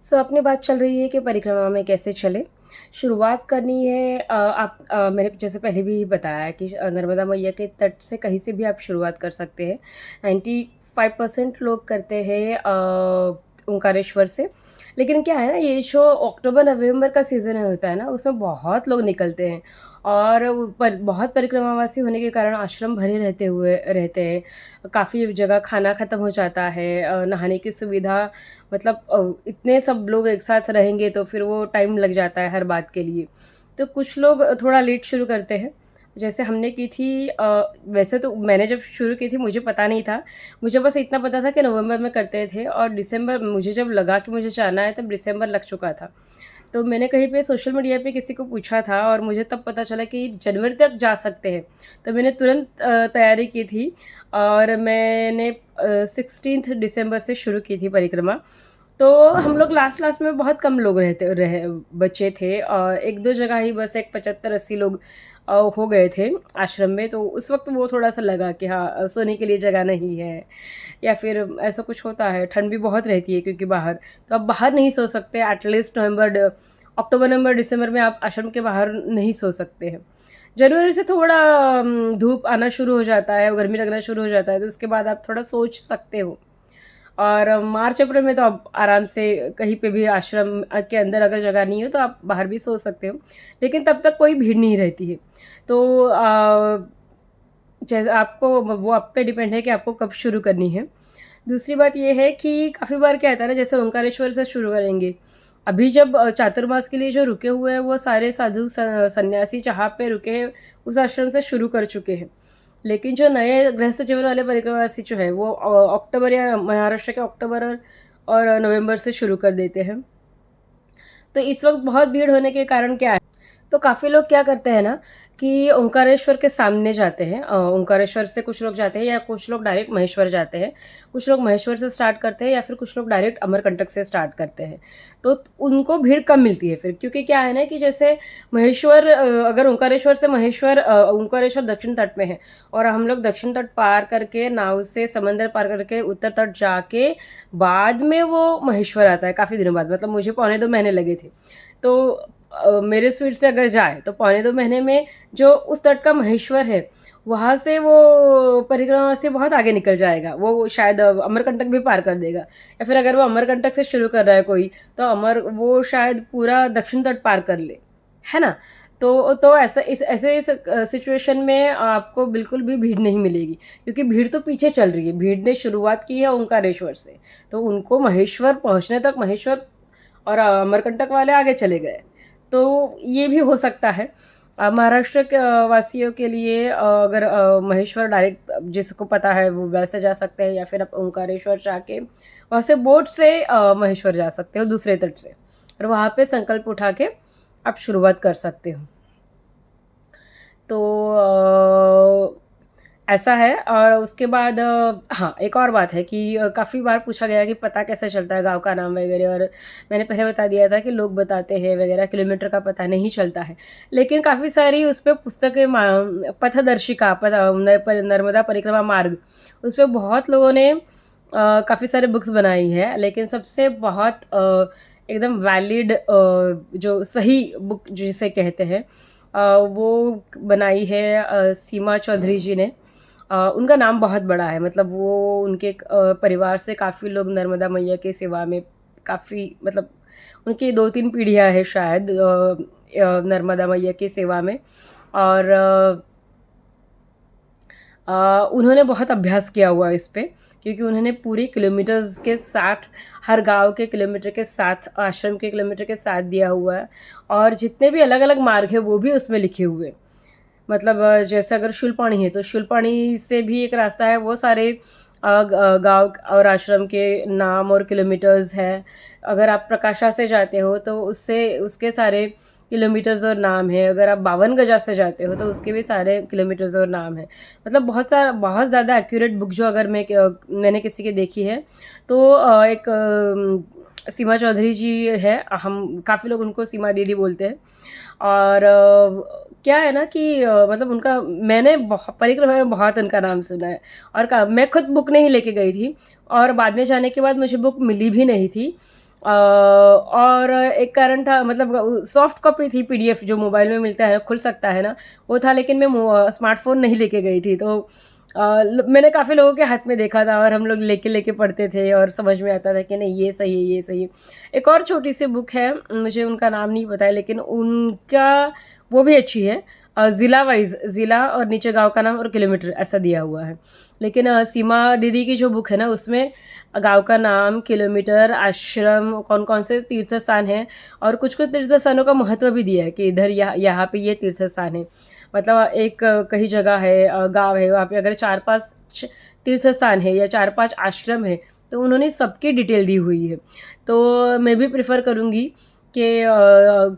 अपनी बात चल रही है कि परिक्रमा में कैसे चले। शुरुआत करनी है मैंने जैसे पहले भी बताया है कि नर्मदा मैया के तट से कहीं से भी आप शुरुआत कर सकते हैं। 95% लोग करते हैं ओंकारेश्वर से। लेकिन क्या है ना, ये जो अक्टूबर-नवंबर का सीज़न होता है ना, उसमें बहुत लोग निकलते हैं और वो बहुत परिक्रमावासी होने के कारण आश्रम भरे रहते हैं। काफ़ी जगह खाना ख़त्म हो जाता है, नहाने की सुविधा मतलब इतने सब लोग एक साथ रहेंगे तो फिर वो टाइम लग जाता है हर बात के लिए। तो कुछ लोग थोड़ा लेट शुरू करते हैं, जैसे हमने की थी। वैसे तो मैंने जब शुरू की थी मुझे पता नहीं था, मुझे बस इतना पता था कि नवंबर में करते थे और दिसंबर मुझे जब लगा कि मुझे जाना है तब दिसंबर लग चुका था। तो मैंने कहीं पे सोशल मीडिया पे किसी को पूछा था और मुझे तब पता चला कि जनवरी तक जा सकते हैं। तो मैंने तुरंत तैयारी की थी और मैंने 16 दिसंबर से शुरू की थी परिक्रमा। तो हम लोग लास्ट-लास्ट में बहुत कम लोग रहते रहे बचे थे और 1-2 जगह ही बस एक 75-80 लोग हो गए थे आश्रम में। तो उस वक़्त वो थोड़ा-सा लगा कि हाँ, सोने के लिए जगह नहीं है या फिर ऐसा कुछ होता है। ठंड भी बहुत रहती है क्योंकि बाहर, तो आप बाहर नहीं सो सकते। एटलीस्ट अक्टूबर, नवंबर, दिसंबर में आप आश्रम के बाहर नहीं सो सकते हैं। जनवरी से थोड़ा धूप आना शुरू हो जाता है, गर्मी लगना शुरू हो जाता है, तो उसके बाद आप थोड़ा सोच सकते हो। और मार्च अप्रैल में तो आप आराम से कहीं पे भी आश्रम के अंदर अगर जगह नहीं हो तो आप बाहर भी सो सकते हो, लेकिन तब तक कोई भीड़ नहीं रहती है। तो जैसे आपको वो आप पे डिपेंड है कि आपको कब शुरू करनी है। दूसरी बात ये है कि काफ़ी बार क्या होता है ना, जैसे ओंकारेश्वर से शुरू करेंगे। अभी जब चातुर्मास के लिए जो रुके हुए हैं वो सारे साधु सन्यासी जहाँ पे रुके हैं उस आश्रम से शुरू कर चुके हैं। लेकिन जो नए गृहस्थ जीवन वाले परिक्रमावासी जो है वो अक्टूबर या महाराष्ट्र के अक्टूबर और नवंबर से शुरू कर देते हैं। तो इस वक़्त बहुत भीड़ होने के कारण क्या है, तो काफ़ी लोग क्या करते हैं ना कि ओंकारेश्वर के सामने जाते हैं। ओंकारेश्वर से कुछ लोग जाते हैं या कुछ लोग डायरेक्ट महेश्वर जाते हैं। कुछ लोग महेश्वर से स्टार्ट करते हैं या फिर कुछ लोग डायरेक्ट अमरकंटक से स्टार्ट करते हैं। तो उनको भीड़ कम मिलती है फिर, क्योंकि क्या है ना कि जैसे महेश्वर, अगर ओंकारेश्वर से महेश्वर, ओंकारेश्वर दक्षिण तट में है और हम लोग दक्षिण तट पार करके नाव से समंदर पार करके उत्तर तट जाके बाद में वो महेश्वर आता है काफ़ी दिनों बाद। मतलब मुझे पौने 2 महीने लगे थे। तो मेरे स्पीड से अगर जाए तो पौने 2 महीने में जो उस तट का महेश्वर है, वहाँ से वो परिक्रमा से बहुत आगे निकल जाएगा। वो शायद अमरकंटक भी पार कर देगा, या फिर अगर वो अमरकंटक से शुरू कर रहा है कोई, तो वो शायद पूरा दक्षिण तट पार कर ले, है ना? तो ऐसा इस ऐसे इस सिचुएशन में आपको बिल्कुल भी भीड़ नहीं मिलेगी, क्योंकि भीड़ तो पीछे चल रही है। भीड़ ने शुरुआत की है ओंकारेश्वर से, तो उनको महेश्वर पहुँचने तक महेश्वर और अमरकंटक वाले आगे चले गए। तो ये भी हो सकता है। महाराष्ट्र के वासियों के लिए अगर महेश्वर डायरेक्ट जिसको पता है वो वैसे जा सकते हैं, या फिर आप ओंकारेश्वर जाके वहाँ से बोट से महेश्वर जा सकते हो दूसरे तट से, और वहाँ पे संकल्प उठा के आप शुरुआत कर सकते हो। तो ऐसा है। और उसके बाद हाँ, एक और बात है कि काफ़ी बार पूछा गया कि पता कैसे चलता है गाँव का नाम वगैरह, और मैंने पहले बता दिया था कि लोग बताते हैं वगैरह, किलोमीटर का पता नहीं चलता है। लेकिन काफ़ी सारी उस पे पुस्तकें पथदर्शिका नर्मदा परिक्रमा मार्ग, उस पे बहुत लोगों ने काफ़ी सारे बुक्स बनाई है, लेकिन सबसे बहुत एकदम वैलिड जो सही बुक जिसे कहते हैं, वो बनाई है सीमा चौधरी जी ने। उनका नाम बहुत बड़ा है, मतलब वो उनके परिवार से काफ़ी लोग नर्मदा मैया की सेवा में काफ़ी, मतलब उनकी 2-3 पीढ़ियाँ हैं शायद नर्मदा मैया की सेवा में। और उन्होंने बहुत अभ्यास किया हुआ इस पे, क्योंकि उन्होंने पूरी किलोमीटर्स के साथ, हर गाँव के किलोमीटर के साथ, आश्रम के किलोमीटर के साथ दिया हुआ है, और जितने भी अलग-अलग मार्ग हैं वो भी उसमें लिखे हुए हैं। मतलब जैसे अगर शूलपाणी है तो शूलपाणी से भी एक रास्ता है, वो सारे गाँव और आश्रम के नाम और किलोमीटर्स है। अगर आप प्रकाशा से जाते हो तो उससे उसके सारे किलोमीटर्स और नाम है। अगर आप 52 गजा से जाते हो तो उसके भी सारे किलोमीटर्स और नाम है। मतलब बहुत ज़्यादा एक्यूरेट बुक जो अगर मैंने किसी की देखी है तो एक सीमा चौधरी जी है। हम काफ़ी लोग उनको सीमा दीदी बोलते हैं। और क्या है ना कि मतलब उनका मैंने परिक्रमा में बहुत उनका नाम सुना है, और मैं खुद बुक नहीं लेके गई थी, और बाद में जाने के बाद मुझे बुक मिली भी नहीं थी। और एक कारण था, मतलब सॉफ्ट कॉपी थी पीडीएफ जो मोबाइल में मिलता है, खुल सकता है ना, वो था, लेकिन मैं स्मार्टफोन नहीं लेके गई थी। तो मैंने काफ़ी लोगों के हाथ में देखा था और हम लोग लेके लेके पढ़ते थे और समझ में आता था कि नहीं ये सही है, ये सही है। एक और छोटी सी बुक है, मुझे उनका नाम नहीं पता है, लेकिन उनका वो भी अच्छी है। ज़िला वाइज, ज़िला और नीचे गांव का नाम और किलोमीटर ऐसा दिया हुआ है। लेकिन सीमा दीदी की जो बुक है ना, उसमें गांव का नाम, किलोमीटर, आश्रम, कौन कौन से तीर्थ स्थान हैं, और कुछ कुछ तीर्थ स्थानों का महत्व भी दिया है कि इधर यहाँ पे ये तीर्थ स्थान है। मतलब एक कहीं जगह है, गांव है, वहाँ पे अगर 4-5 तीर्थ स्थान है या 4-5 आश्रम है, तो उन्होंने सबकी डिटेल दी हुई है। तो मैं भी प्रेफर करूँगी कि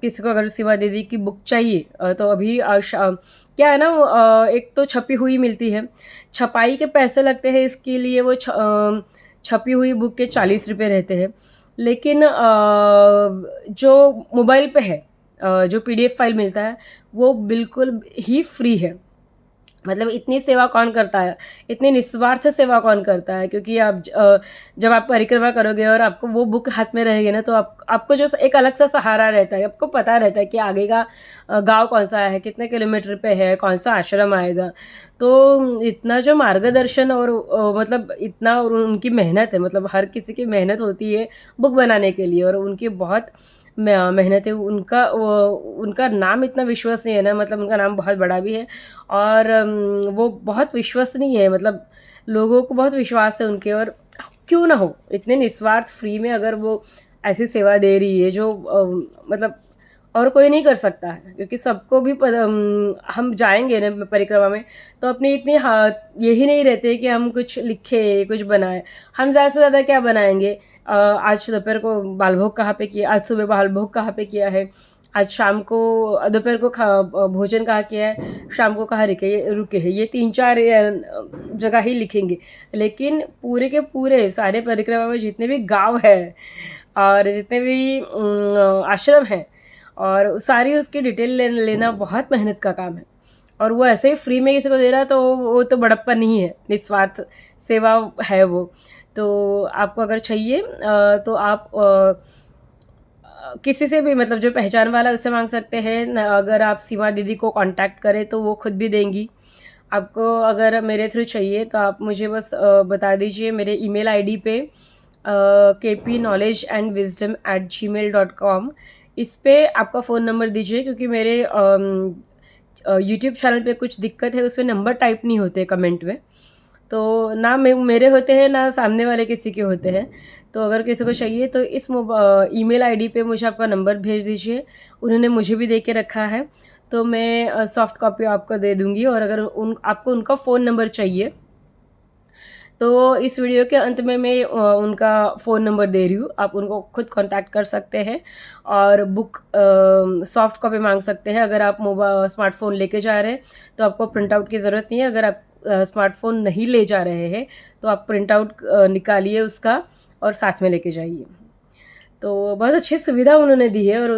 किसी को अगर सीमा दीदी की बुक चाहिए तो अभी क्या है ना, वो एक तो छपी हुई मिलती है, छपाई के पैसे लगते हैं इसके लिए, वो छपी हुई बुक के 40 रुपये रहते हैं। लेकिन जो मोबाइल पे है, जो पीडीएफ फाइल मिलता है, वो बिल्कुल ही फ्री है। मतलब इतनी सेवा कौन करता है, इतनी निस्वार्थ सेवा कौन करता है, क्योंकि आप जब आप परिक्रमा करोगे और आपको वो बुक हाथ में रहेगी ना, तो आपको जो एक अलग सा सहारा रहता है, आपको पता रहता है कि आगे का गांव कौन सा है, कितने किलोमीटर पे है, कौन सा आश्रम आएगा। तो इतना जो मार्गदर्शन और मतलब इतना, और उनकी मेहनत है, मतलब हर किसी की मेहनत होती है बुक बनाने के लिए, और उनकी बहुत मेहनत है। उनका नाम इतना विश्वसनीय है ना, मतलब उनका नाम बहुत बड़ा भी है, और वो बहुत विश्वसनीय है, मतलब लोगों को बहुत विश्वास है उनके। और क्यों ना हो, इतने निस्वार्थ फ्री में अगर वो ऐसी सेवा दे रही है जो मतलब और कोई नहीं कर सकता है, क्योंकि सबको भी हम जाएंगे ना परिक्रमा में, तो अपनी इतनी यही नहीं रहते कि हम कुछ लिखे, कुछ बनाए। हम ज़्यादा से ज़्यादा क्या बनाएंगे, आज दोपहर को बालभोग कहाँ पे किया, आज सुबह बालभोग कहाँ पे किया है, आज शाम को दोपहर को भोजन कहाँ किया है, शाम को कहाँ रुके हैं, ये 3-4 जगह ही लिखेंगे। लेकिन पूरे के पूरे सारे परिक्रमा में जितने भी गांव है और जितने भी आश्रम हैं, और सारी उसकी डिटेल लेना बहुत मेहनत का काम है। और वो ऐसे ही फ्री में किसी को दे रहा है, तो वो तो बड़प्पन नहीं है, निस्वार्थ सेवा है वो। तो आपको अगर चाहिए तो आप किसी से भी, मतलब जो पहचान वाला, उससे मांग सकते हैं। अगर आप सीमा दीदी को कांटेक्ट करें तो वो खुद भी देंगी आपको। अगर मेरे थ्रू चाहिए तो आप मुझे बस बता दीजिए मेरे ईमेल आईडी पे kpknowledgeandwisdom@gmail.com। इस पे आपका फ़ोन नंबर दीजिए, क्योंकि मेरे यूट्यूब चैनल पे कुछ दिक्कत है, उसमें नंबर टाइप नहीं होते कमेंट में, तो ना मेरे होते हैं ना सामने वाले किसी के होते हैं। तो अगर किसी को चाहिए तो इस ईमेल आईडी पे मुझे आपका नंबर भेज दीजिए। उन्होंने मुझे भी दे के रखा है, तो मैं सॉफ्ट कॉपी आपको दे दूँगी। और अगर आपको उनका फ़ोन नंबर चाहिए, तो इस वीडियो के अंत में मैं उनका फ़ोन नंबर दे रही हूँ, आप उनको खुद कांटेक्ट कर सकते हैं और बुक सॉफ्ट कॉपी मांग सकते हैं। अगर आप स्मार्टफोन लेके जा रहे हैं तो आपको प्रिंट आउट की ज़रूरत नहीं है। अगर आप स्मार्टफोन नहीं ले जा रहे हैं तो आप प्रिंट आउट निकालिए उसका और साथ में लेके जाइए। तो बहुत अच्छी सुविधा उन्होंने दी है, और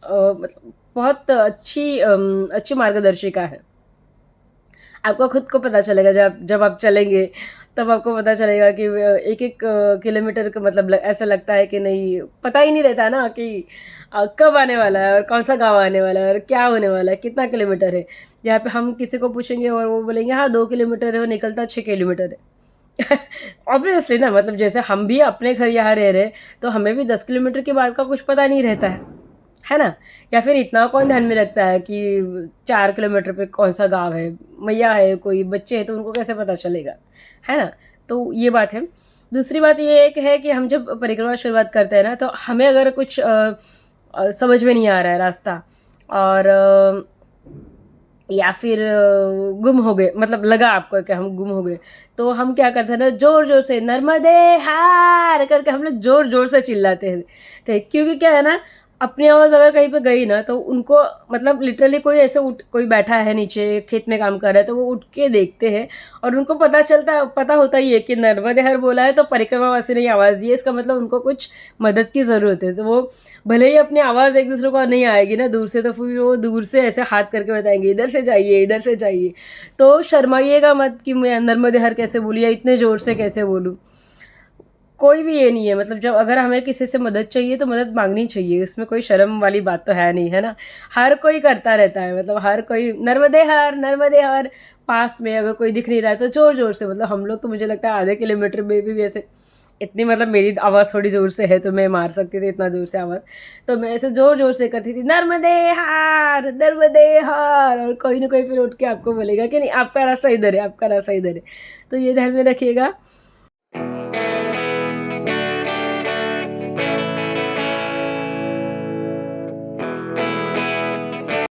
मतलब बहुत अच्छी मार्गदर्शिका है। आपको खुद को पता चलेगा, जब आप चलेंगे तब आपको पता चलेगा कि एक एक किलोमीटर का मतलब ऐसा लगता है कि नहीं, पता ही नहीं रहता ना कि कब आने वाला है और कौन सा गांव आने वाला है और क्या होने वाला है, कितना किलोमीटर है। यहाँ पे हम किसी को पूछेंगे और वो बोलेंगे हाँ 2 किलोमीटर है, वो निकलता 6 किलोमीटर है। ऑब्वियसली ना, मतलब जैसे हम भी अपने घर यहाँ रह रहे, तो हमें भी 10 किलोमीटर के बाद का कुछ पता नहीं रहता है ना। या फिर इतना कौन ध्यान में रखता है कि 4 किलोमीटर पे कौन सा गांव है, मैया है, कोई बच्चे हैं, तो उनको कैसे पता चलेगा, है ना। तो ये बात है। दूसरी बात ये एक है कि हम जब परिक्रमा शुरुआत करते हैं ना, तो हमें अगर कुछ समझ में नहीं आ रहा है रास्ता, और या फिर गुम हो गए, मतलब लगा आपको कि हम गुम हो गए, तो हम क्या करते हैं ना, जोर जोर से नर्मदे हार करके हम लोग जोर जोर से चिल्लाते थे। क्योंकि क्या है ना, अपनी आवाज़ अगर कहीं पे गई ना, तो उनको मतलब लिटरली कोई ऐसे कोई बैठा है नीचे खेत में काम कर रहा है, तो वो उठ के देखते हैं और उनको पता होता ही है कि नर्मदे हर बोला है तो परिक्रमावासी ने आवाज़ दी है, इसका मतलब उनको कुछ मदद की ज़रूरत है। तो वो भले ही अपनी आवाज़ एक दूसरे को नहीं आएगी ना दूर से, तो फिर वो दूर से ऐसे हाथ करके बताएंगे इधर से जाइए, इधर से जाइए। तो शर्माइएगा मत कि मैं नर्मदे हर कैसे बोली या इतने ज़ोर से कैसे बोलूँ। कोई भी ये नहीं है, मतलब जब अगर हमें किसी से मदद चाहिए तो मदद मांगनी चाहिए, इसमें कोई शर्म वाली बात तो है नहीं, है ना। हर कोई करता रहता है, मतलब हर कोई नर्मदे हर पास में अगर कोई दिख नहीं रहा है तो जोर जोर से, मतलब हम लोग तो मुझे लगता है आधे किलोमीटर में भी वैसे इतनी, मतलब मेरी आवाज़ थोड़ी ज़ोर से है तो मैं मार सकती थी इतना ज़ोर से आवाज़, तो मैं ऐसे ज़ोर ज़ोर से करती थी नर्मदे हार, और कोई ना कोई फिर उठ के आपको बोलेगा कि नहीं आपका रास्ता इधर है, आपका रास्ता इधर है। तो ये ध्यान में रखिएगा।